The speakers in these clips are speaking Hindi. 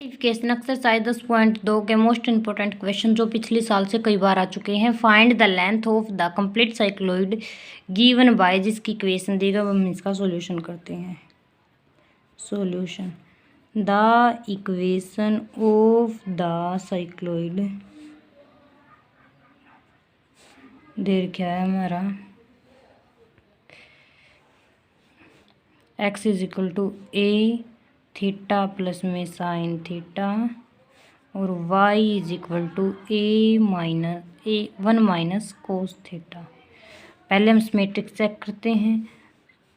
क्वेश्चन एक्सरसाइज 10.2 के मोस्ट इंपोर्टेंट क्वेश्चन जो पिछले साल से कई बार आ चुके हैं। Find the length of the complete cycloid given by, जिसकी इक्वेशन देगा हम इसका सॉल्यूशन करते हैं। Solution, the equation of the cycloid there क्या है हमारा, x is equal to A theta plus में साइन थीटा और y is equal to one minus cos theta. पहले हम सिमेट्रिक चेक करते हैं,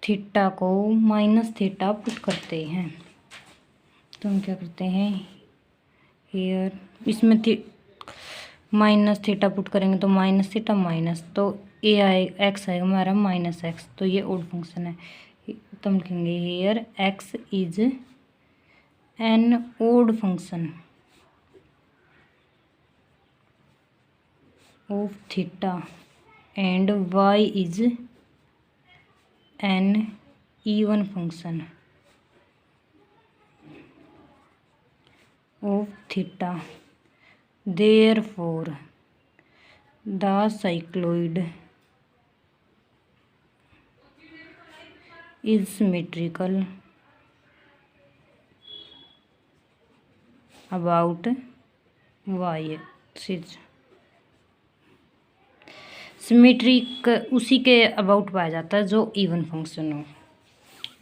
थीटा को माइनस थीटा पुट करते हैं। तो हम क्या करते हैं, हियर इसमें माइनस थीटा पुट करेंगे तो माइनस थीटा माइनस, तो ए आए एक्स आएगा हमारा माइनस एक्स, तो ये ओड फंक्शन है। तो हम लिखेंगे here X is an odd function of theta and y is an even function of theta. Therefore the cycloid is symmetrical about y axis. Symmetric उसी के अबाउट पाया जाता है जो इवन फंक्शन हो।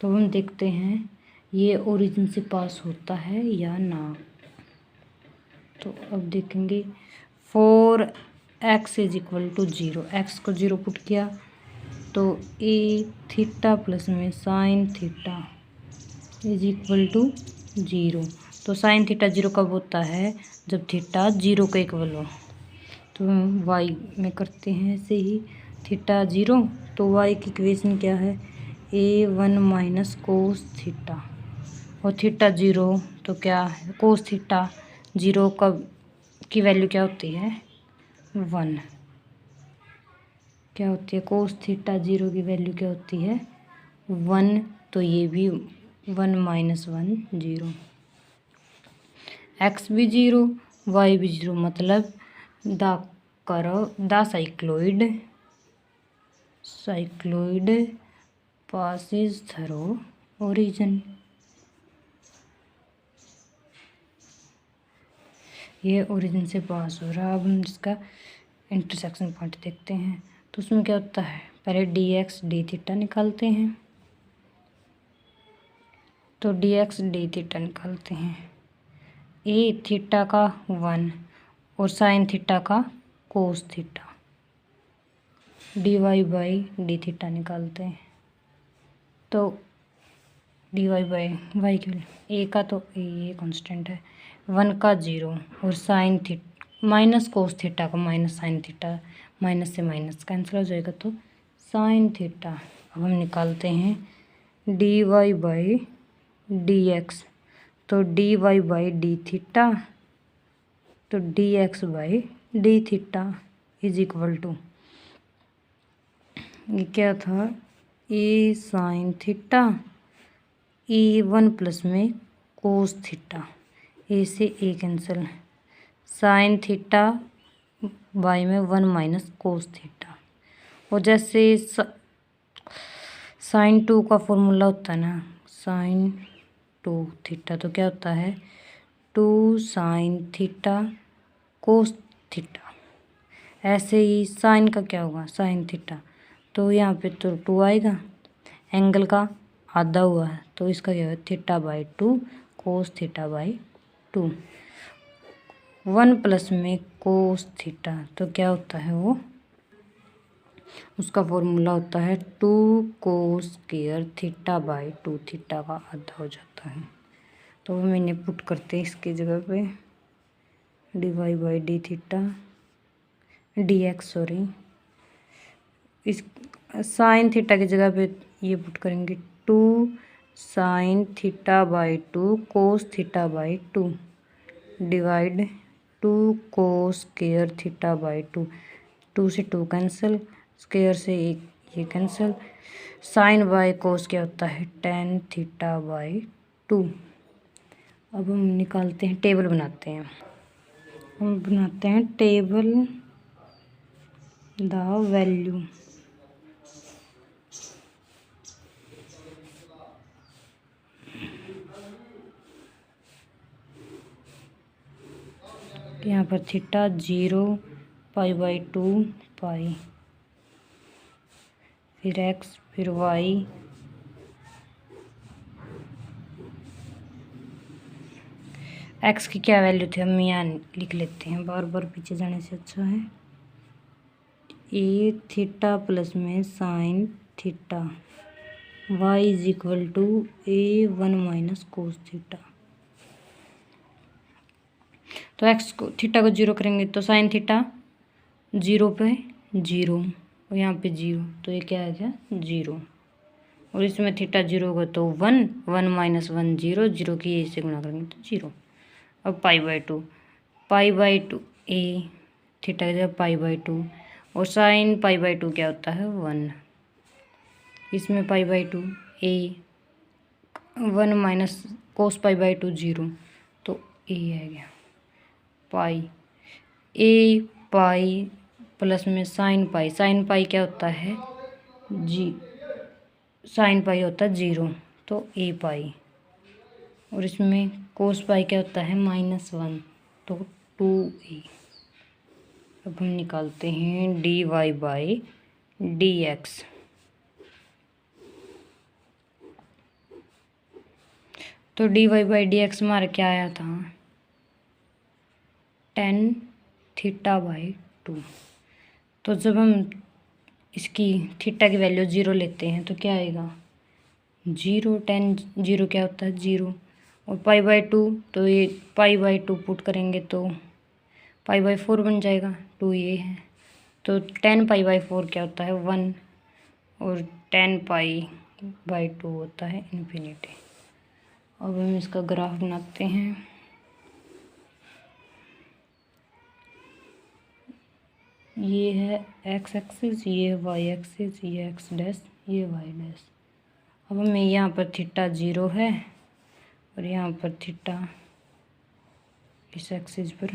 तो हम देखते हैं ये ओरिजिन से पास होता है या ना। तो अब देखेंगे for x is equal to 0, X को 0 पुट किया तो ए थीटा प्लस में sine theta is equal to 0। तो साइन थीटा 0 कब होता है, जब थीटा 0 के इक्वल हो। तो y में करते हैं ऐसे ही, थीटा 0 तो y की इक्वेशन क्या है, ए वन माइनस कोस थीटा, और थीटा 0 तो क्या है, कोस थीटा 0 कब की वैल्यू क्या होती है, 1। क्या होती है, कोस थीटा 0 की वैल्यू क्या होती है, 1। तो ये भी 1 माइनस 1 0, एक्स भी 0 y भी 0, मतलब the cycloid passes through origin। ये ओरिजिन से पास हो रहा है। अब हम इसका इंटरसेक्शन पॉइंट देखते हैं। तो उसमें क्या होता है, पहले डी एक्स डी थीटा निकालते हैं। तो डी एक्स डी थीटा निकालते हैं, ए थीटा का 1 और साइन थीटा का cos theta, D Y by D theta निकालते हैं। तो डी वाई बाई वाई के ए का तो ए कांस्टेंट है, 1 का 0 और sine theta minus cos theta का माइनस साइन थीटा, माइनस से माइनस कैंसिल हो जाएगा तो साइन थीटा। अब हम निकालते हैं D Y by D X, तो D Y by D theta, तो D X by D theta is equal to, ये क्या था, A sine theta A 1 plus में कोस थीटा, ए से A cancel, sine theta by में 1 माइनस कोस थीटा। और जैसे साइन 2 का फॉर्मूला होता है ना, साइन 2 थीटा, तो क्या होता है 2 साइन थीटा कोस थीटा। ऐसे ही साइन का क्या होगा, साइन थीटा, तो यहाँ पे तो 2 आएगा, एंगल का आधा हुआ है तो इसका क्या है theta by 2 cos theta by 2, 1 plus में कोस थीटा, तो क्या होता है वो, उसका फॉर्मूला होता है 2 cos square theta by 2, theta का आधा हो जाता है। तो मैंने पुट करते हैं इसकी जगह पे D Y by D theta D X, sorry इस साइन थीटा की जगह पे ये पुट करेंगे 2 sine theta by 2 cos theta by 2 divide 2 cos square theta by 2, 2 से 2 कैंसिल, स्क्वायर से एक ये कैंसिल, साइन बाई कोस क्या होता है टेन थीटा बाई 2। अब हम निकालते हैं, टेबल बनाते हैं। हम बनाते हैं टेबल द वैल्यू। यहाँ पर थीटा 0, π/2 पाई, फिर x, फिर y, x की क्या वैल्यू थी हम यहाँ लिख लेते हैं, बार बार पीछे जाने से अच्छा है। ए थीटा प्लस में sine theta, y is equal to A1 minus cos theta. तो x को, थीटा को 0 करेंगे तो साइन थीटा 0 पे 0 और यहाँ पे 0, तो ये क्या आ गया 0। और इसमें थीटा 0 होगा तो 1, 1 माइनस 1 0, 0 की ए से गुणा करेंगे तो 0। अब π/2, π/2 ए, थीटा की जगह π/2, और साइन π/2 क्या होता है 1। इसमें π/2 ए, 1 माइनस कोस π/2 0, तो ए आ गया पाई। ए पाई प्लस में साइन पाई, साइन पाई क्या होता है साइन पाई होता है 0, तो ए पाई। और इसमें कोस पाई क्या होता है -1, तो 2a। अब हम निकालते हैं dy/dx। तो dy/dx हमारा क्या आया था, tan θ/2। तो जब हम इसकी थीटा की वैल्यू 0 लेते हैं तो क्या आएगा 0, tan 0 क्या होता है 0, और π/2, तो ये π/2 पुट करेंगे तो π/4 बन जाएगा, 2 ये है, तो tan π/4 क्या होता है 1, और tan π/2 होता है इन्फिनिटी। अब हम इसका ग्राफ बनाते हैं। ये है x एक्सिस, ये है y एक्सिस, ये x डैश, ये y डैश। अब हमें यहाँ पर थीटा 0 है और यहाँ पर थीटा, इस एक्सिस पर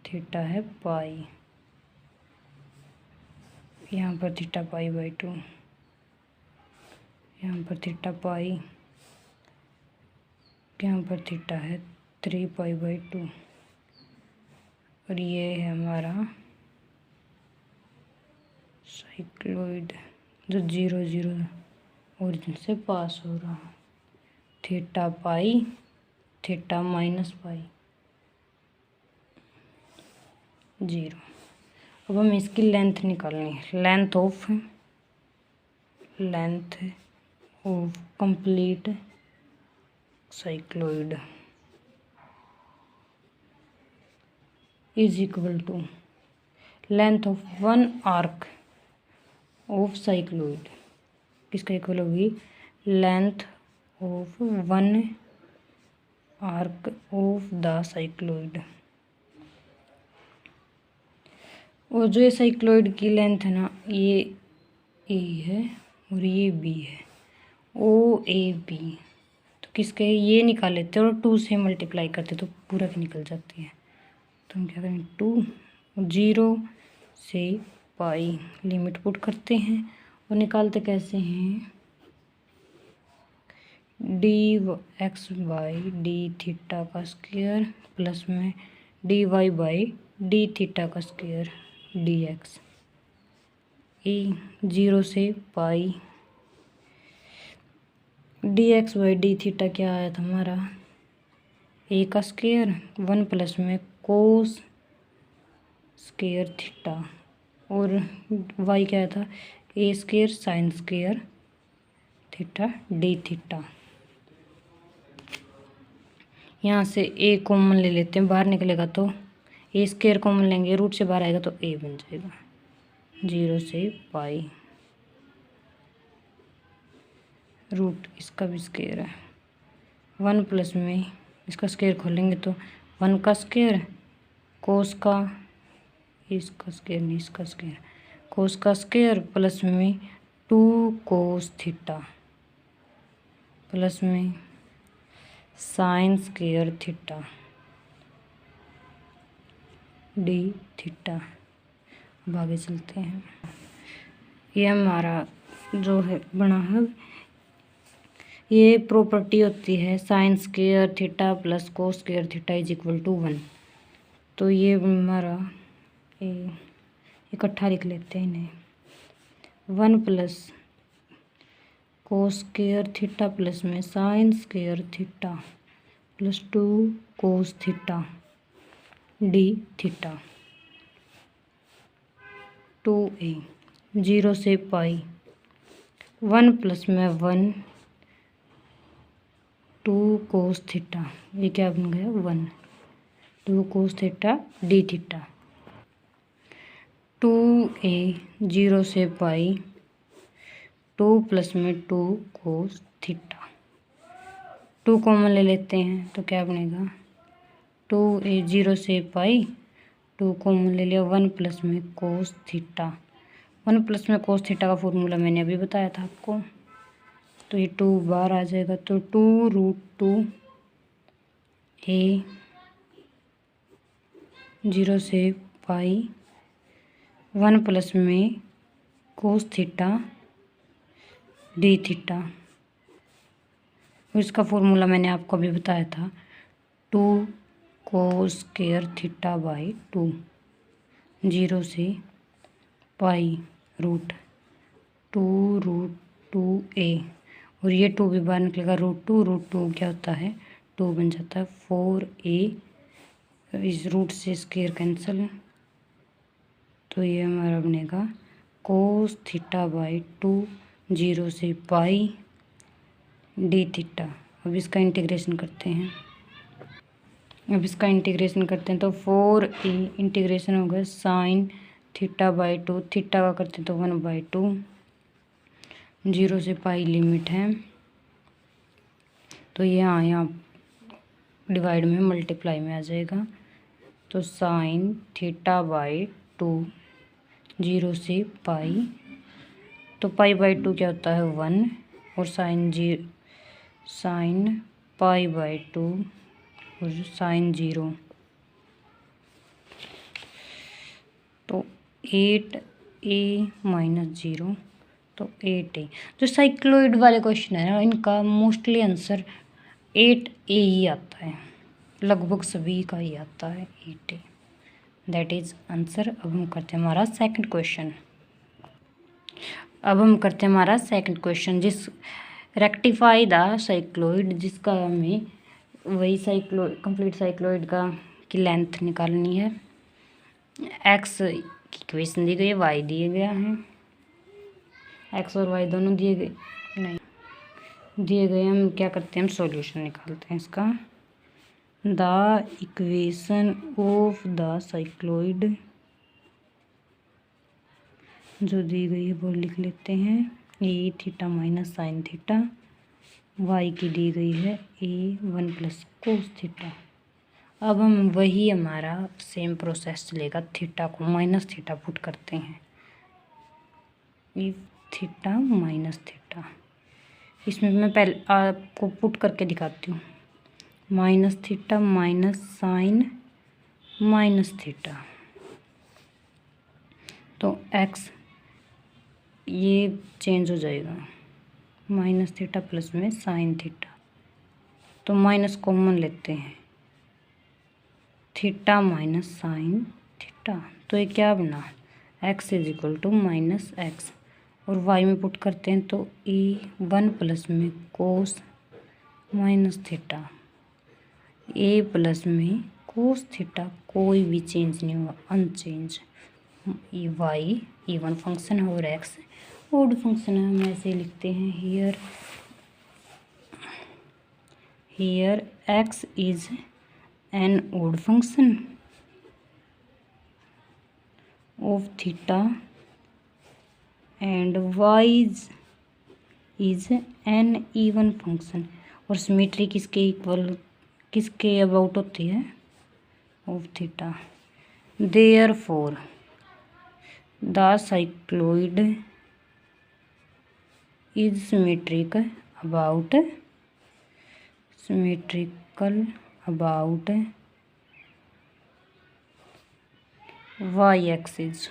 थीटा है पाई, यहाँ पर थीटा π/2, यहाँ पर थीटा पाई, यहाँ पर थीटा है 3π/2, और ये है हमारा साइक्लोइड जो 0 0 ओरिजिन से पास हो रहा है, theta pi, theta minus pi 0। अब हमें इसकी लेंथ निकालनी है, length of complete cycloid is equal to length of 1 arc of cycloid. किसका इक्वल होगी, length of 1 arc of the cycloid. और जो ये साइक्लोइड की लेंथ है ना, ये ए है और ये बी है, OAB। तो किसके, ये निकाल लेते हैं और 2 से मल्टीप्लाई करते तो पूरा की निकल जाती है। तो हम क्या करेंगे 2, 0 से पाई लिमिट पुट करते हैं और निकालते कैसे हैं, dx/d थीटा का स्क्वायर प्लस में dy/d थीटा का स्क्वायर dx। ए 0 से पाई, dx/d थीटा क्या आया था हमारा, ए का स्क्वायर 1 प्लस में कोस स्क्वायर थीटा, और y क्या आया था A square sine square theta D theta. यहाँ से ए कॉमन ले लेते हैं, बाहर निकलेगा तो ए स्क्वायर कॉमन लेंगे, रूट से बाहर आएगा तो ए बन जाएगा। 0 से पाई, रूट इसका भी स्क्वायर है, 1 प्लस में इसका स्क्वायर खोलेंगे तो 1 का स्क्वायर, कोस का, इसका स्क्वायर नहीं इसका स्क्वायर, कोस का स्क्वायर प्लस में 2 कोस थीटा प्लस में sine square theta D theta. अब आगे चलते हैं। ये हमारा जो है बना है, ये प्रॉपर्टी होती है sine square theta plus cos square theta is equal to 1। तो ये हमारा इकट्ठा लिख लेते हैं इन्हें। 1 plus cos square theta plus में sine square theta plus 2 cos theta D theta. 2a 0 से पाई 1 प्लस में 1 2 कोस थीटा, ये क्या बन गया 1 2 cos theta D theta. 2a 0 से पाई 2 प्लस में 2 कोस थीटा। 2 कॉमन ले लेते हैं तो क्या बनेगा 2a 0 से पाई 2 कॉमन ले लिया 1 प्लस में कोस थीटा। 1 प्लस में कोस थीटा का फॉर्मूला मैंने अभी बताया था आपको, तो ये 2 बाहर आ जाएगा। तो 2√2 a 0 से पाई 1 प्लस में कोस थीटा डी थीटा। और इसका फॉर्मूला मैंने आपको अभी बताया था 2 कोस स्क्वायर थीटा बाई 2 0 से पाई √2√2a। और ये 2 भी बाहर निकलेगा √2 क्या होता है 2 बन जाता है 4a। इस रूट से स्क्वायर कैंसिल, तो ये हमारा बनेगा कोस थीटा बाई 2 0 से पाई डी थीटा। अब इसका इंटीग्रेशन करते हैं। तो 4a इंटीग्रेशन हो गया साइन थीटा बाई 2, थीटा का करते हैं तो 1/2 0 से पाई लिमिट है, तो यहाँ डिवाइड में मल्टीप्लाई में आ जाएगा। तो साइन थीटा बाई 2 0 से पाई, तो पाई/2 क्या होता है 1 और साइन पाई/2 और साइन 0, तो 8a - 0 तो 8a। जो साइक्लोइड वाले क्वेश्चन है ना, इनका मोस्टली आंसर 8a ही आता है, लगभग सभी का ही आता है 8a। That is answer. अब हम करते हैं हमारा सेकंड क्वेश्चन। जिस रेक्टिफाई द साइक्लोइड, जिसका हमें वही कंप्लीट साइक्लोइड का की लेंथ निकालनी है। एक्स की इक्वेशन दी गई है, वाई दिए गया है, एक्स और वाई दोनों दिए गए हम क्या करते हैं, हम सॉल्यूशन निकालते हैं इसका। The equation of the cycloid जो दी गई है वो लिख लेते हैं। A theta minus sine theta, Y की दी गई है a1 प्लस कोस थीटा। अब हम वही हमारा सेम प्रोसेस चलेगा, थीटा को माइनस थीटा पुट करते हैं। ये थीटा माइनस थीटा, इसमें मैं पहले आपको पुट करके दिखाती हूँ। Minus theta minus sine minus theta, तो एक्स ये चेंज हो जाएगा, माइनस थीटा प्लस में साइन थीटा, तो माइनस कॉमन लेते हैं, थीटा माइनस साइन थीटा, तो ये क्या बना x is equal to minus X. और y में पुट करते हैं तो a1 प्लस में cos minus theta, a plus में कोस थीटा, कोई भी चेंज नहीं हुआ, अनचेंज। y इवन फंक्शन है और x ओड फंक्शन है, हम ऐसे लिखते हैं here x is an odd function of theta and y is an even function। और सिमेट्री किसके अबाउट होती है, of theta. Therefore the cycloid is symmetric about symmetrical about Y axis,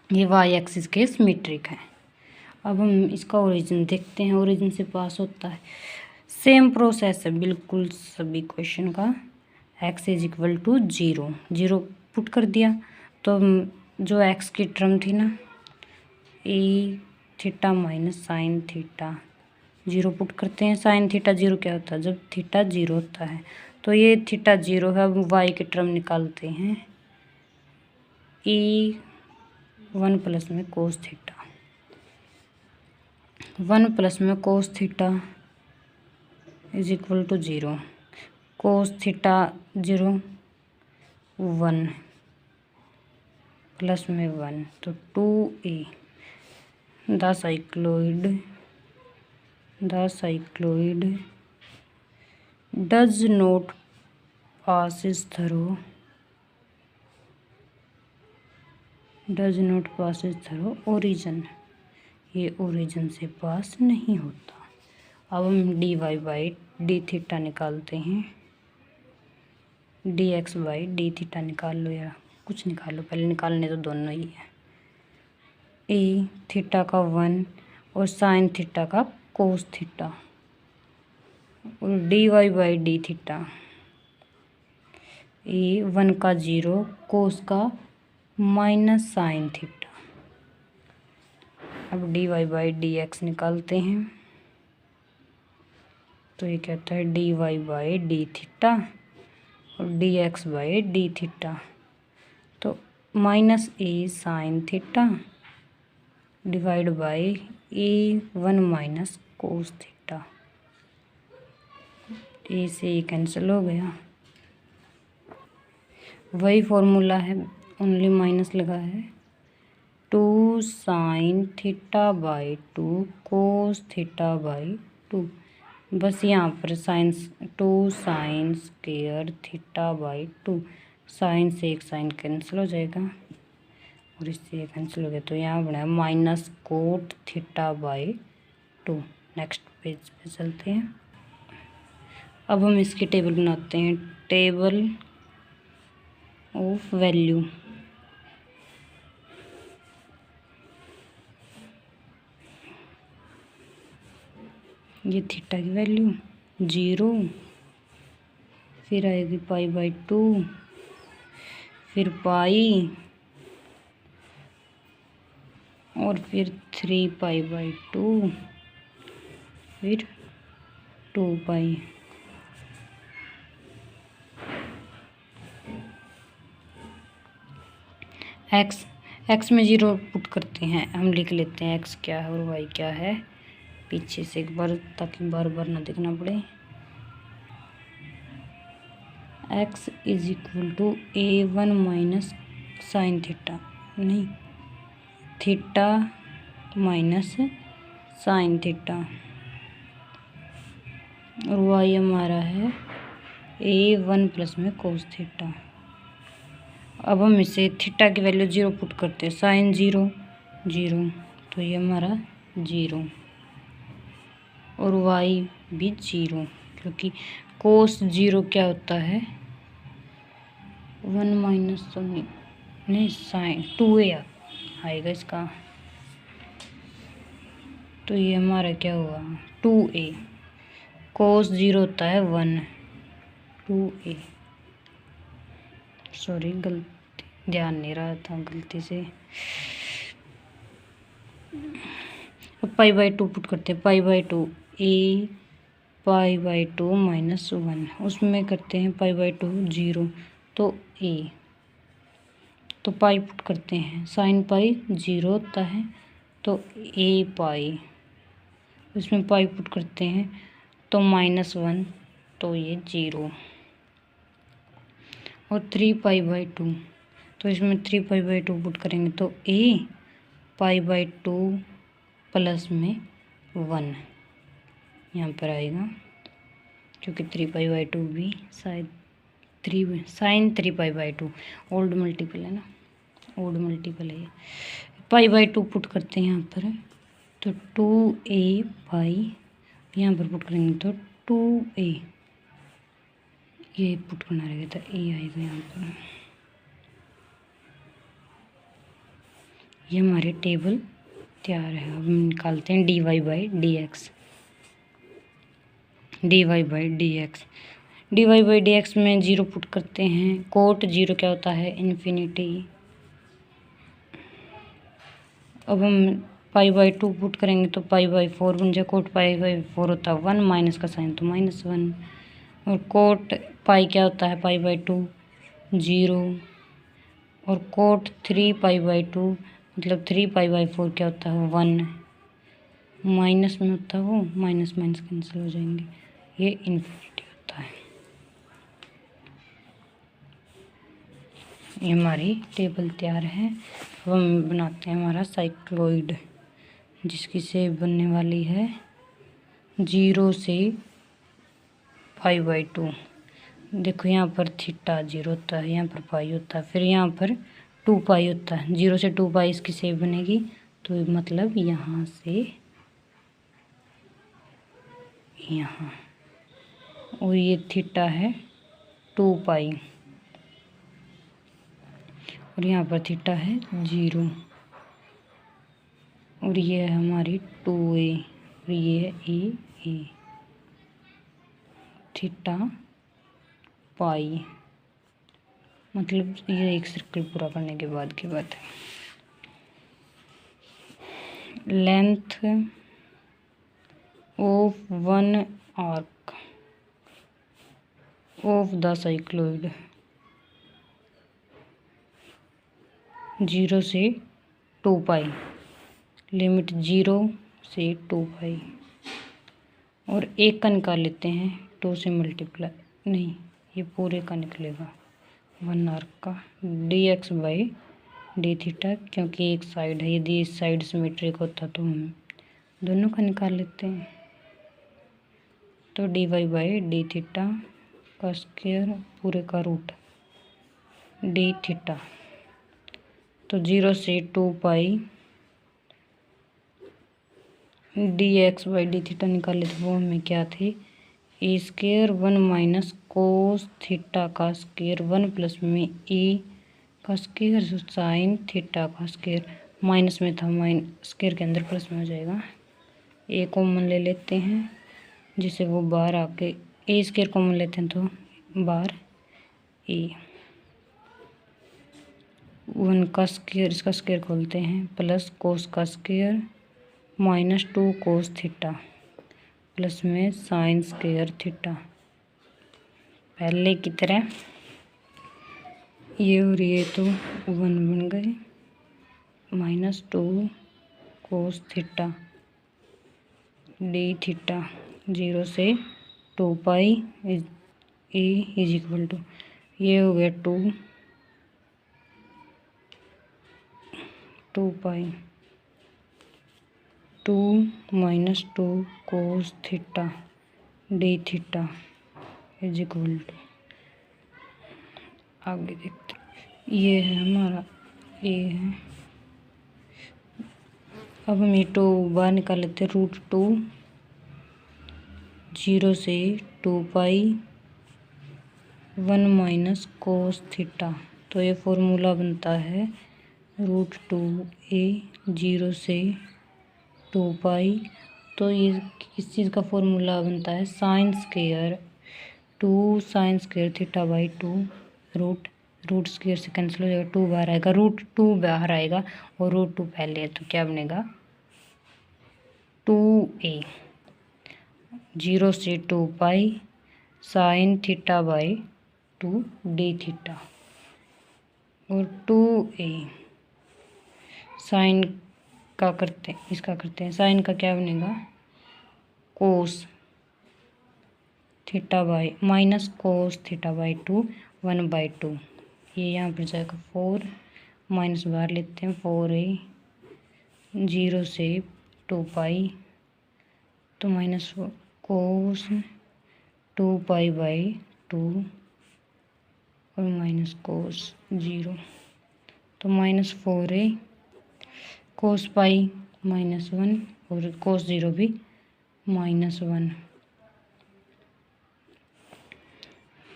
ये वाई एक्सिस के सिमेट्रिक है। अब हम इसका ओरिजिन देखते हैं, ओरिजिन से पास होता है। सेम प्रोसेस है बिल्कुल सभी क्वेश्चन का। x is equal to 0, 0 put कर दिया तो जो x की टर्म थी ना e theta minus sine theta, 0 put करते हैं। साइन थीटा 0 क्या होता है, जब थीटा 0 होता है, तो ये थीटा 0 है। अब y की टर्म निकालते हैं, e 1 प्लस में कोस थीटा, 1 प्लस में cos theta is equal to 0, cos theta 0 1 plus में 1, तो 2a। The cycloid does not passes through origin, ये ओरिजिन से पास नहीं होता। अब हम dy बाई डी थीटा निकालते हैं, dx बाई डी थीटा निकाल लो या कुछ निकाल लो, पहले निकालने तो दोनों ही है। ए थीटा का 1 और साइन थीटा का कोस थीटा, और dy by D theta, A 1 का 0, कोस का माइनस साइन थीटा। अब dy बाई dx निकालते हैं, तो ये कहता है dy बाई डी थीटा और dx बाई डी थीटा, तो minus A sine theta divide by A 1 minus cos theta, A से ये कैंसिल हो गया। वही फॉर्मूला है, ओनली माइनस लगा है। 2 sine theta by 2 cos theta by 2, बस यहाँ पर साइंस 2 sine square theta by 2, sine से एक साइन कैंसिल हो जाएगा और इससे ये कैंसिल हो गया, तो यहाँ बना minus cot theta by 2। Next page पे चलते हैं। अब हम इसकी टेबल बनाते हैं, टेबल ऑफ वैल्यू। ये थीटा की वैल्यू 0, फिर आएगी पाई बाई 2, फिर पाई, और फिर 3 पाई बाई 2, फिर 2 पाई। x में 0 पुट करते हैं, हम लिख लेते हैं x क्या है और y क्या है पीछे से एक बार, ताकि बार बार ना देखना पड़े। x is equal to a1 minus sine theta, नहीं थीटा माइनस साइन थीटा, और y हमारा है a1 प्लस में कोस थीटा। अब हम इसे थीटा की वैल्यू 0 पुट करते हैं, साइन 0 0, तो ये हमारा 0, और y भी 0, क्योंकि कोस 0 क्या होता है 1 माइनस, तो नहीं साइन 2a आएगा इसका, तो ये हमारा क्या हुआ 2a, कोस 0 होता है 1, 2a, सॉरी गलती, ध्यान नहीं रहा था गलती से। अब पाई बाई 2 पुट करते हैं, पाई by 2 a pi by 2 minus 1, उसमें करते हैं पाई बाई 2 0, तो a, तो पाई पुट करते हैं, साइन पाई 0 होता है, तो a पाई, उसमें पाई पुट करते हैं तो -1, तो ये 0, और 3 पाई बाई 2, तो इसमें 3 पाई बाई 2 पुट करेंगे तो a पाई बाई 2 प्लस में 1 यहाँ पर आएगा, क्योंकि 3 पाई बाई 2 भी शायद 3 sine 3 pi by 2 old multiple है ना, ओल्ड मल्टीपल है। पाई बाई 2 पुट करते हैं यहाँ पर, तो 2a पाई, यहाँ पर पुट करेंगे तो 2a, ये पुट करना रहेगा तो a आएगा यहाँ पर। ये हमारे टेबल तैयार है। अब हम निकालते हैं dy by D x. dy by D x में 0 पुट करते हैं। कोट 0 क्या होता है? इन्फिनिटी। अब हम पाई बाई 2 पुट करेंगे तो पाई बाई 4 बन जाए। कोट पाई बाई 4 होता है 1, माइनस का साइन तो -1। और कोट पाई क्या होता है? पाई बाई 2 0। और कोट 3 पाई बाई 2 मतलब 3 पाई बाई 4 क्या होता है? 1। माइनस में होता है वो, माइनस माइनस कैंसिल हो जाएंगे, ये इन्फिनिटी होता है। ये हमारी टेबल तैयार है। अब हम बनाते हैं हमारा साइक्लोइड, जिसकी शेप बनने वाली है 0 से पाई बाई 2। देखो यहाँ पर थीटा 0 होता है, यहाँ पर पाई होता है, फिर यहाँ पर 2 पाई होता है। 0 से 2 पाई इसकी शेप बनेगी, तो मतलब यहाँ से यहाँ, और ये थीटा है 2 पाई, और यहाँ पर थीटा है 0, और ये है हमारी 2a, और ये है a थीटा पाई। मतलब ये एक सर्कल पूरा करने के बाद की बात है। Length of one arc of the cycloid 0 से 2 पाई, लिमिट 0 से 2 पाई, और एक का निकाल लेते हैं 2 से मल्टीप्लाई, नहीं ये पूरे का निकलेगा 1 आर्क का D X by D theta, क्योंकि एक साइड है, यदि इस साइड सिमेट्रिक होता तो हम दोनों का निकाल लेते हैं। तो D Y by D theta का स्क्वायर पूरे का रूट डी थीटा, तो 0 से 2 pi D X by D theta निकाले तो वो हमें क्या थे? A square 1 minus cos theta का स्क्वायर 1 प्लस में ए का स्क्वायर साइन थीटा का स्क्वायर, माइनस में था, स्क्वायर के अंदर प्लस में हो जाएगा। ए कॉमन ले लेते हैं, जिसे वो बाहर आके ए स्क्वायर कॉमन लेते हैं तो बाहर ए, 1 का स्क्वायर, इसका स्क्वायर खोलते हैं, प्लस कोस का square minus 2 cos theta plus में साइन स्क्वायर थीटा, पहले की तरह ये और ये तो 1 बन गए, minus 2 cos theta D theta 0 से 2 pi A is equal to, ये हो गया 2 pi 2 minus 2 cos theta D theta is equal to, आगे देखते हैं, ये है हमारा ए है। अब हम ये 2 बाहर निकाल लेते हैं, √2 0 से 2 पाई 1 माइनस कोस थीटा, तो ये फॉर्मूला बनता है √2a 0 से 2 पाई, तो ये किस चीज़ का फॉर्मूला बनता है? Sine square 2 sine square theta by 2, root square से कैंसिल हो जाएगा, 2 बाहर आएगा, √2 बाहर आएगा और √2 पहले है, तो क्या बनेगा? 2a 0 से 2 pi sine theta by 2 D theta, और 2a साइन का करते हैं, इसका करते हैं, साइन का क्या बनेगा? कोस theta by minus cos theta by 2 1/2, ये यहाँ पर जाएगा 4, माइनस बाहर लेते हैं, 4a 0 से 2 पाई, तो माइनस कोस 2 पाई बाई 2 और माइनस कोस 0, तो -4a कोस पाई -1 और कोस 0 भी -1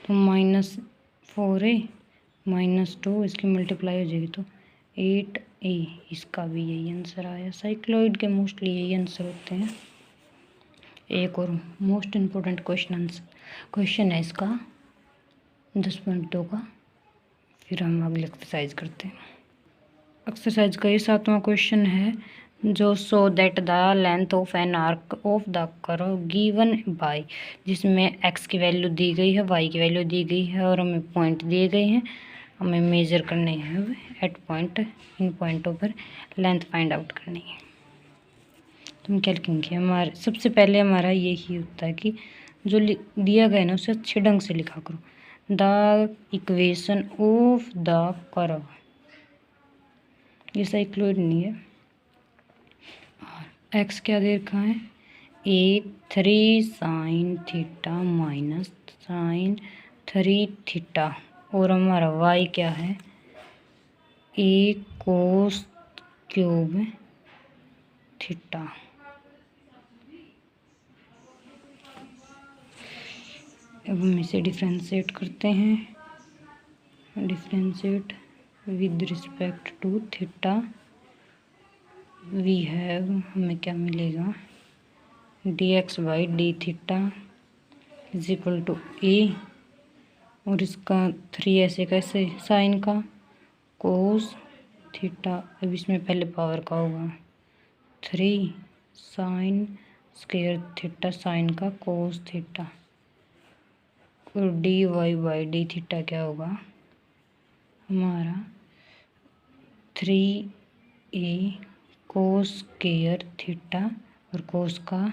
तो -4a -2 इसकी मल्टीप्लाई हो जाएगी तो 8a। इसका भी यही आंसर आया। साइक्लॉइड के मोस्टली यही आंसर होते हैं। एक और मोस्ट इम्पोर्टेंट क्वेश्चन है इसका 10.2 का। फिर हम अगले एक्सरसाइज करते हैं। एक्सरसाइज का ये 7वां क्वेश्चन है जो so that the length of an arc of the curve given by, जिसमें x की वैल्यू दी गई है, y की वैल्यू दी गई है और हमें पॉइंट दिए गए हैं। हमें मेजर करने हैं एट पॉइंट, इन पॉइंटों पर लेंथ फाइंड आउट करनी है। तो हम क्या लिखेंगे? हमारे सबसे पहले हमारा यही होता है कि जो दिया गया ना उसे अच्छे ढंग से लिखा करो। The equation of the curve, ये साइक्लॉइड नहीं है। एक्स क्या दे रखा है? 3 sin theta minus sin 3 theta. और हमारा वाई क्या है? 1 cos क्यूब थीटा। अब हम इसे डिफ्रेंशिएट करते हैं। Differentiate with respect to theta. We have, हमें क्या मिलेगा? dx by D theta is equal to A, और इसका 3 ऐसे कैसे साइन का कोस थीटा। अब इसमें पहले पावर का होगा 3 साइन स्क्वायर थीटा साइन का कोस थीटा, और D Y by D theta क्या होगा हमारा 3a कोस स्क्वायर थीटा और कोस का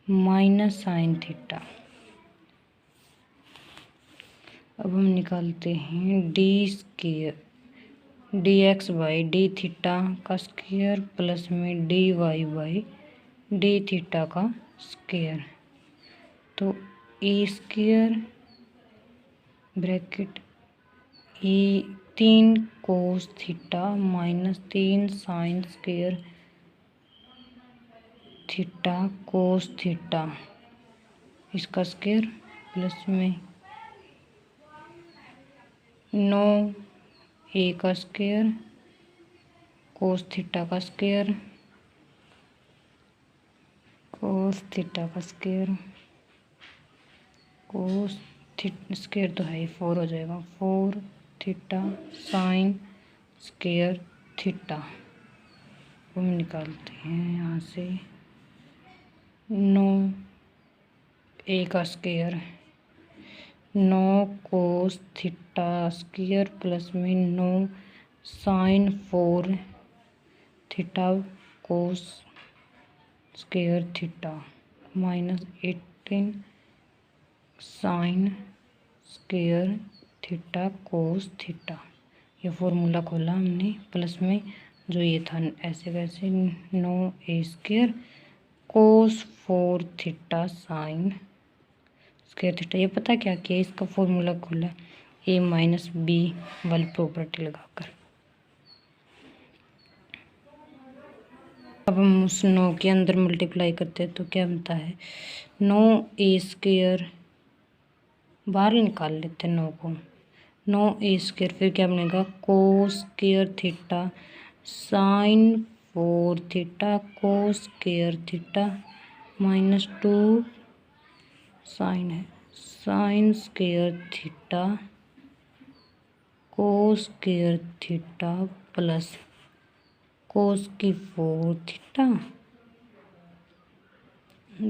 माइनस साइन थीटा। अब हम निकालते हैं D square D X by D theta का स्क्वायर प्लस में D Y by D theta का स्क्वायर। तो A square bracket A 3 cos theta minus 3 sine square theta cos theta, इसका स्क्वायर प्लस में 9a का स्क्वायर कोस थीटा का स्क्वायर कोस थीटा का स्क्वायर कोस थीटा स्क्वायर तो है 4 हो जाएगा 4 थीटा साइन स्क्वायर थीटा। हम निकालते हैं यहाँ से 9a का square 9 cos theta square plus में 9 sine 4 theta cos square theta minus 18 sine square theta cos theta. ये फॉर्मूला खोला हमने, प्लस में जो ये था ऐसे वैसे 9a स्क्वायर कोस 4 थीटा साइन स्क्वायर थीटा। ये पता क्या किया? इसका फॉर्मूला खोला a माइनस बी वाली प्रॉपर्टी लगाकर। अब हम उस 9 के अंदर मल्टीप्लाई करते हैं तो क्या बनता है? 9a स्क्वायर बाहर निकाल लेते हैं 9 को, 9a स्क्वायर फिर क्या बनेगा? Cos square theta sine 4 theta cos square theta minus 2 sine है sine square theta cos square theta plus cos की 4 थीटा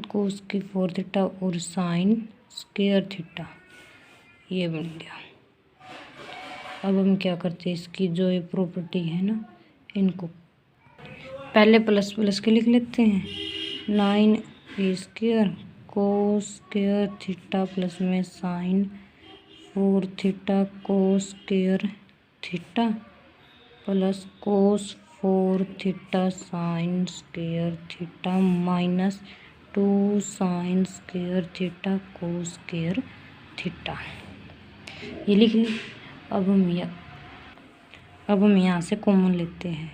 कोस की 4 थीटा और साइन स्क्वायर थीटा। ये बन गया। अब हम क्या करते हैं? इसकी जो ये प्रॉपर्टी है ना, इनको पहले प्लस प्लस के लिख लेते हैं। 9a square cos square theta plus में sine 4 theta cos square theta plus cos 4 theta sine square theta minus 2 sine square theta cos square theta. ये लिख लें। अब हम यहाँ से कॉमन लेते हैं।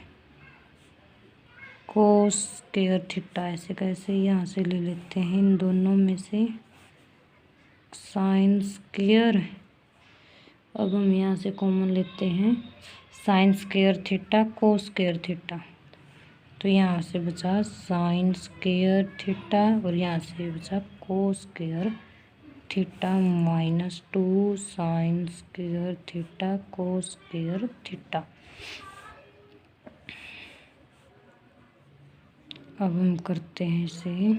कोस स्क्वायर थीटा, ऐसे कैसे यहाँ से ले लेते हैं इन दोनों में से साइन स्क्वायर। अब हम यहाँ से कॉमन लेते हैं sign square theta cos square theta, तो यहाँ से बचा साइन स्क्वायर थीटा और यहाँ से बचा कोस square theta minus 2 sine square theta cos square theta. अब हम करते हैं इसे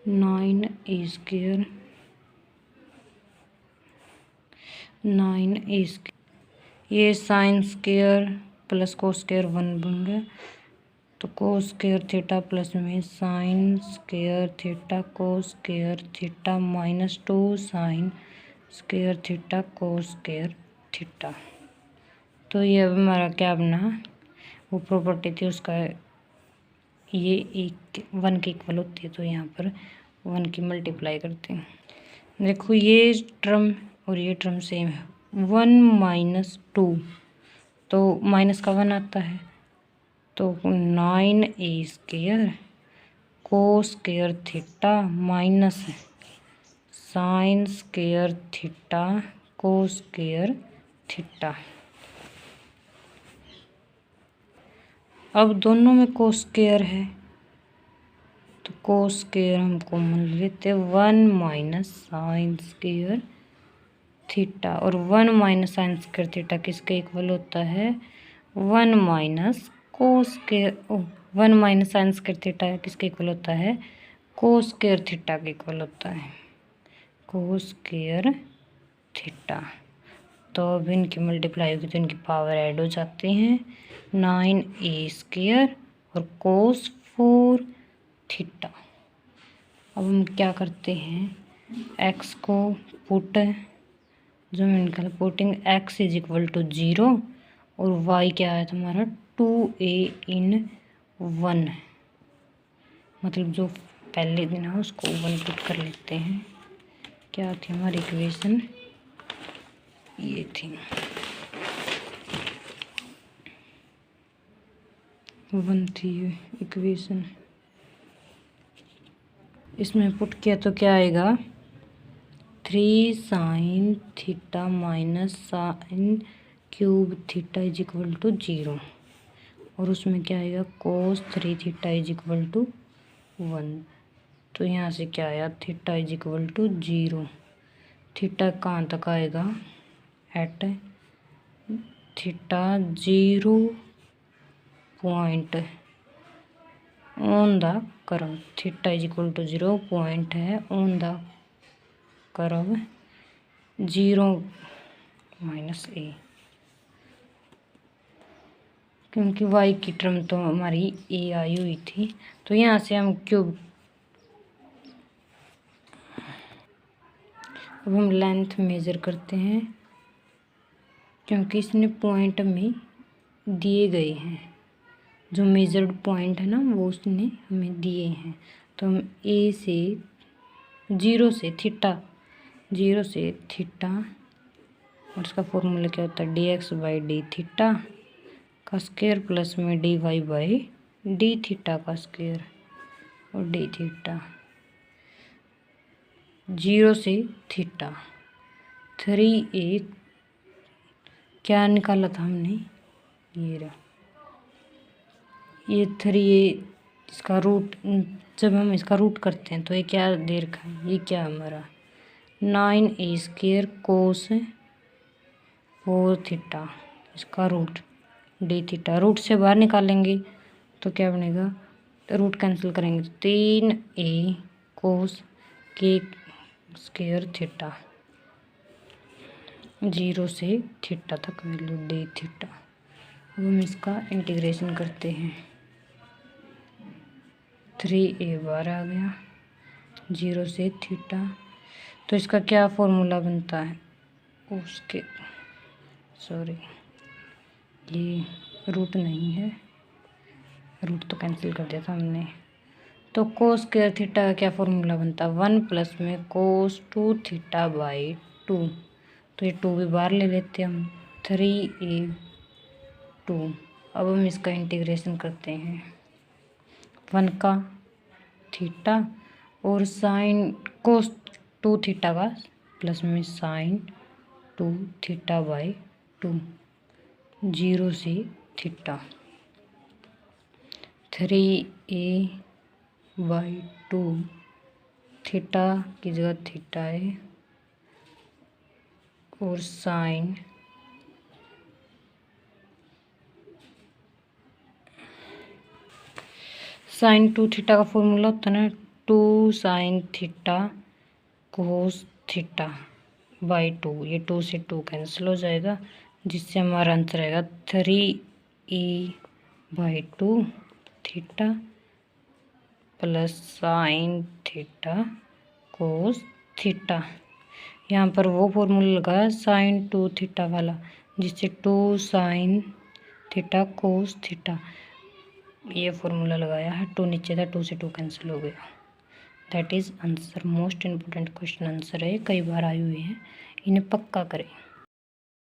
9a स्क्वायर 9a स्क्वायर, ये sine square plus cos square 1 बन गया, तो कोस स्क्वायर थीटा प्लस में sine square theta cos square theta minus 2 sine square theta cos square theta. तो ये अब हमारा क्या बना, वो प्रॉपर्टी थी उसका, ये एक 1 के इक्वल होती है, तो यहाँ पर 1 की मल्टीप्लाई करते हैं। देखो ये टर्म और ये टर्म सेम है, 1 माइनस 2, तो माइनस का 1 आता है, तो 9a square cos square theta minus sign square theta cos square theta. अब दोनों में कोस स्क्वायर है, तो कोस स्क्वायर हम कॉमन लेते हैं 1 माइनस साइन स्क्वायर थीटा, और 1 माइनस साइन स्क्वायर थीटा किसके इक्वल होता है, 1 minus cos square 1 minus sign square theta किसके इक्वल होता है, कोस स्क्वायर थीटा के इक्वल होता है, कोस स्क्वायर थीटा। तो अब इनकी मल्टीप्लाई होगी तो इनकी पावर ऐड हो जाती हैं, 9a स्क्वायर और कोस 4 थीटा। अब हम क्या करते हैं, x को पुट, जो मैंने निकाला putting x is equal to 0 और y क्या है तुम्हारा 2a इन 1, मतलब जो पहले दिन है उसको 1 पुट कर लेते हैं। क्या थी हमारी इक्वेशन, ये थी 1 थी इक्वेशन, इसमें पुट किया तो क्या आएगा 3 sine theta minus sine cube theta is equal to 0, और उसमें क्या आएगा cos 3 theta is equal to 1, तो यहाँ से क्या आया theta is equal to 0। Theta कहाँ तक आएगा, at theta 0 point on the curve, theta is equal to 0 point है on the curve 0 minus a, क्योंकि y की टर्म तो हमारी a आई हुई थी, तो यहाँ से हम क्यूब, अब हम लेंथ मेज़र करते हैं, क्योंकि इसने पॉइंट में दिए गए हैं, जो मेजर्ड पॉइंट है ना वो उसने हमें दिए हैं, तो हम a से 0 से थीटा और इसका फॉर्मूला क्या होता है dx बाई डी थीटा का स्क्वायर प्लस में dy बाई डी थीटा का स्क्वायर और डी थीटा 0 से थीटा 3a क्या निकाला था हमने, ये रहा, ये 3a इसका रूट, जब हम इसका रूट करते हैं तो ये क्या दे रखा है, ये क्या हमारा 9a स्क्वायर कोस 4 थीटा, इसका रूट डी थीटा, रूट से बाहर निकालेंगे तो क्या बनेगा, तो रूट कैंसिल करेंगे तो 3a कोस के स्क्वायर थीटा 0 से थीटा तक वैल्यू डी थीटा। अब हम इसका इंटीग्रेशन करते हैं, 3a बार आ गया 0 से थीटा, तो इसका क्या फॉर्मूला बनता है, उसके सॉरी ये रूट नहीं है, रूट तो कैंसिल कर दिया था हमने, तो कोस स्क्वायर थीटा का क्या फॉर्मूला बनता है 1 प्लस में कोस 2 थीटा बाई 2, तो ये 2 भी बाहर ले लेते हैं हम 3a 2। अब हम इसका इंटीग्रेशन करते हैं, 1 का थीटा और साइन कोस 2 थीटा का प्लस में साइन 2 थीटा बाई 2 0 से थीटा 3a/2 थीटा की जगह थीटा है और साइन 2 थीटा का फॉर्मूला होता है ना 2 sine theta cos theta by 2। ये 2 से 2 कैंसिल हो जाएगा जिससे हमारा आंसर आएगा 3a/2 theta plus sine theta cos theta. यहाँ पर वो फॉर्मूला लगा साइन 2 थीटा वाला जिससे 2 साइन थीटा कोस थीटा, ये फॉर्मूला लगाया है। 2 नीचे था, 2 से 2 कैंसिल हो गया। That is answer. Most important question answer है, कई बार आए हुए हैं, इन्हें पक्का करें।